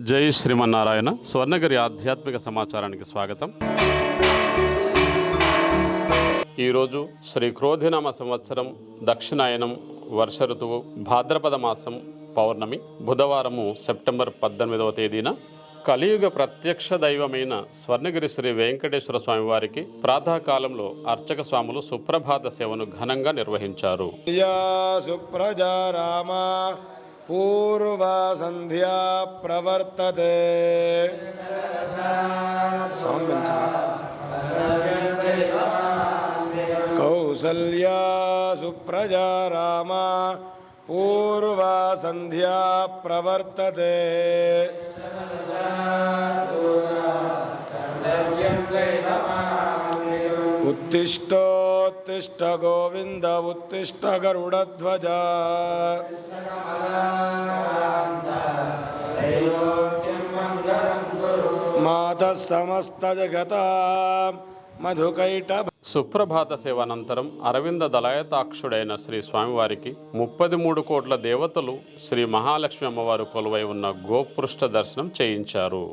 జై శ్రీమన్నారాయణ. స్వర్ణగిరి ఆధ్యాత్మిక సమాచారానికి స్వాగతం. ఈరోజు శ్రీ క్రోధినామ సంవత్సరం దక్షిణాయనం వర్ష ఋతువు భాద్రపద మాసం పౌర్ణమి బుధవారము సెప్టెంబర్ 18వ తేదీన కలియుగ ప్రత్యక్ష దైవమైన స్వర్ణగిరి శ్రీ వెంకటేశ్వర స్వామి వారికి ప్రాతకాలంలో అర్చక స్వాములు సుప్రభాత సేవను ఘనంగా నిర్వహించారు. పూర్వా సంధ్యా ప్రవర్తతే. కౌసల్యా సుప్రజా రామా పూర్వా సంధ్యా ప్రవర్తతే. ఉత్తిష్టోత్తిష్ట గోవింద ఉత్తిష్ట గరుడధ్వజ. మాతః సమస్త జగత మధుకైట. సుప్రభాత సేవ అనంతరం అరవింద దళాయతాక్షుడైన శ్రీ స్వామివారికి 33 కోట్ల దేవతలు శ్రీ మహాలక్ష్మి అమ్మవారు కొలువై ఉన్న గోపృష్ఠ దర్శనం చేయించారు.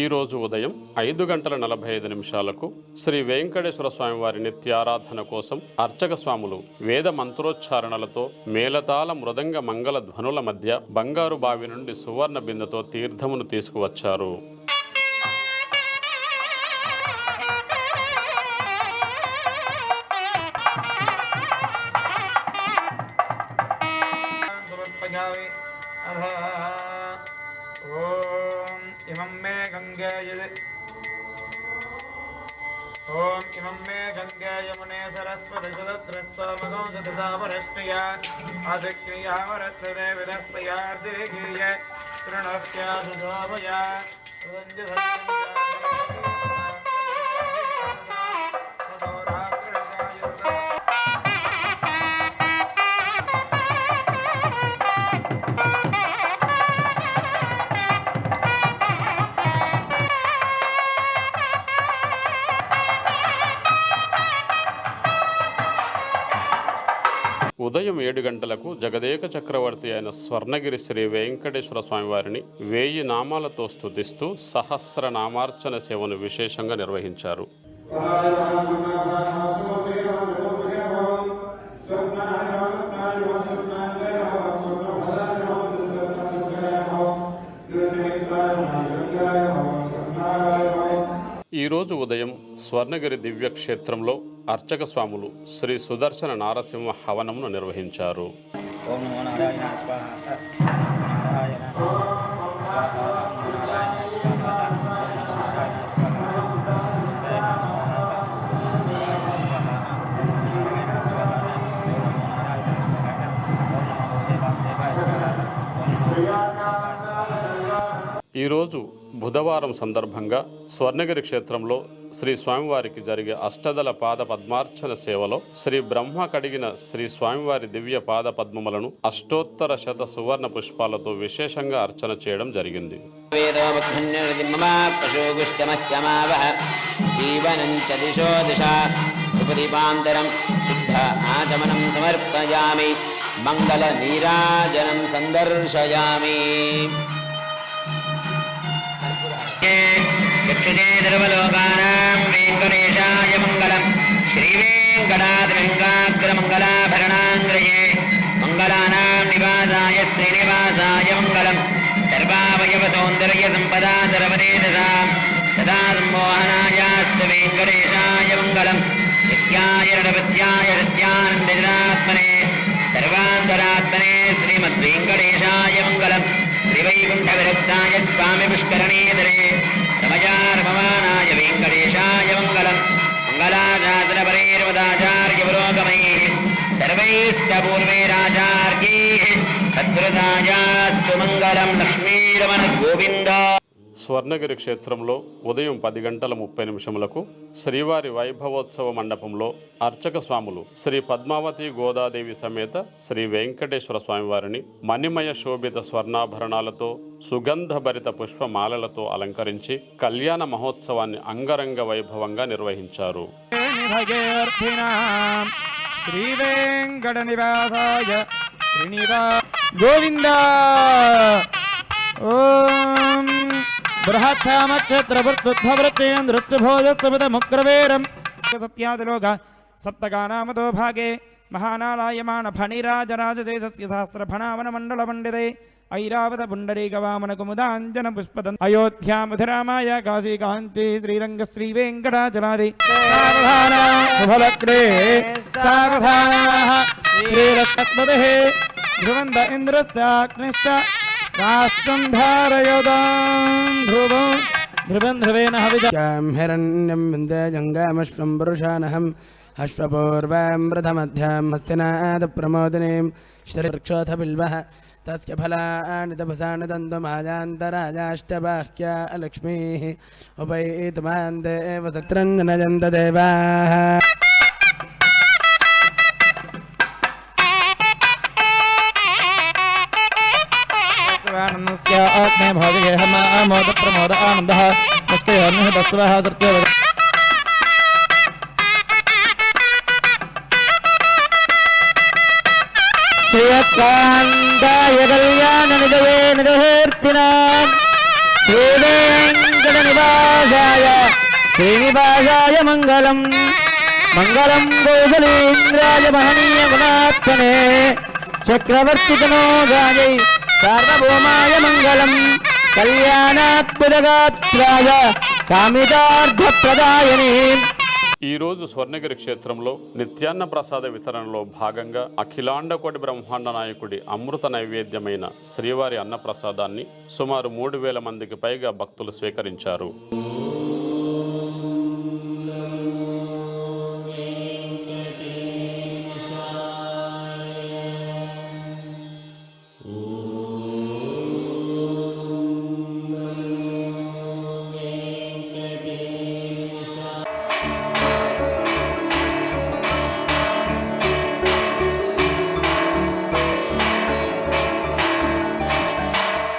ఈరోజు ఉదయం 5:45 శ్రీ వెంకటేశ్వర స్వామి వారి నిత్యారాధన కోసం అర్చక స్వాములు వేద మంత్రోచ్చారణలతో మేళతాళ మృదంగ మంగళ ధ్వనుల మధ్య బంగారు బావి నుండి సువర్ణ బిందెతో తీర్థమును తీసుకువచ్చారు. इमं मे गंगे यमुने सरस्वती सदत्रस्वामगं सततापरष्ट्या आदिक्रिया वरत्रदे विदस्तयार्दिगिर्य तृणस्या सुधामया ఉదయం 7 గంటలకు జగదేక చక్రవర్తి అయిన స్వర్ణగిరి శ్రీ వెంకటేశ్వర స్వామి వారిని 1000 నామాలతో స్తుతిస్తూ సహస్రనామార్చన సేవను విశేషంగా నిర్వహించారు. ఈరోజు ఉదయం స్వర్ణగిరి దివ్యక్షేత్రంలో అర్చక స్వాములు శ్రీ సుదర్శన నారసింహ హవనమును నిర్వహించారు. ఈరోజు బుధవారం సందర్భంగా స్వర్ణగిరి క్షేత్రంలో శ్రీ స్వామివారికి జరిగే అష్టదళ పాద పద్మార్చన సేవలో శ్రీ బ్రహ్మ కడిగిన శ్రీ స్వామివారి దివ్య పాద పద్మములను అష్టోత్తర శత సువర్ణ పుష్పాలతో విశేషంగా అర్చన చేయడం జరిగింది. మంగళ నీరాజనం సందర్శయామి. చక్షుజేర్వలోకానాం వెంకటేశాయ మంగళం. శ్రీవేంకటాద్రంగాగ్రమంగళాభరణాంగ్రయే మంగళానాం నివాసాయ శ్రీనివాసాయ మంగళం. సర్వావయవ సౌందర్య సంపదా ధరవదేదసాం సదా సంమోహనాయాస్తు వెంకటేశాయ మంగళం. నిత్యాయ నరపత్యాయ సత్యానందజనాత్మనే సర్వాంతరాత్మనే శ్రీమద్వేంకటేశాయ మంగళం. శ్రీవైకుంఠ విరక్తాయ స్వామి పుష్కరణీధరే రమయారమమానాయ వెంకటేశాయ మంగళం. మంగళాశాసనపరైర్మదాచార్య పురోగమైః సర్వైష్టపూర్వైరాచార్యైః తత్కృతాయాస్తు మంగళం. లక్ష్మీరమణ గోవింద. స్వర్ణగిరి క్షేత్రంలో ఉదయం 10:30 శ్రీవారి వైభవోత్సవ మండపంలో అర్చక స్వాములు శ్రీ పద్మావతి గోదాదేవి సమేత శ్రీ వెంకటేశ్వర స్వామివారిని మణిమయ శోభిత స్వర్ణాభరణాలతో సుగంధభరిత పుష్పమాలలతో అలంకరించి కళ్యాణ మహోత్సవాన్ని అంగరంగ వైభవంగా నిర్వహించారు. శ్రీ వెంకట నివాసాయ గోవింద. ఓం బృహత్సామక్షత్రవృత్తుభవృత్తేంద్రుత్తుభోజస్సమితముక్రవేరం సత్యాదిలోక సప్తగానామతో భాగే మహానాలాయమాన ఫణిరాజరాజదేశస్య సహస్రఫణావనమండల పండితే ఐరావత పుండరీకవామన కుముదాంజన పుష్పదం అయోధ్యామధిరామాయ కాశీకాంతి శ్రీరంగ శ్రీ వెంకటాచలాది సావధాన శుభలక్ష్మే సావధాన శ్రీరస్తపతిః ధ్రువంత ఇంద్రశ్చాగ్నిశ్చ రాష్ట్రం ధారయోదాం ధ్రువం ధ్రువం ధ్రువేణ హవిజాం హిరణ్యం విందే జంగామశ్వం పురుషానహం అశ్వపూర్వాం ప్రథమధ్యాం హస్తినాద ప్రమోదినీం శ్రీవృక్షోథ బిల్వః తస్య ఫలాని తపసాని దంతుమాజాంతరాజాష్టబాహ్యా లక్ష్మీః ఉపైతుమాన్ దేవ సత్రంజనజంత దేవాః. ఆత్మే భోజగే హమామోద ప్రమోద ఆనందః ముష్కయోర్నిః దస్వః సత్యవ శ్రీకాంతాయ కళ్యాణ నిలయే నిరహేర్తినాం శ్రీ వెంకట నివాసాయ శ్రీనివాసాయ మంగళం మంగళం కౌసలేంద్రాయ మహనీయ గుణాత్మనే చక్రవర్తితనోగాయై సార్వభౌమాయ మంగళం కళ్యాణాత్మగాత్రాయ కామితార్థప్రదాయనే. ఈరోజు స్వర్ణగిరి క్షేత్రంలో నిత్యాన్న ప్రసాద వితరణలో భాగంగా అఖిలాండకోటి బ్రహ్మాండ నాయకుడి అమృత నైవేద్యమైన శ్రీవారి అన్నప్రసాదాన్ని సుమారు 3,000 మందికి పైగా భక్తులు స్వీకరించారు.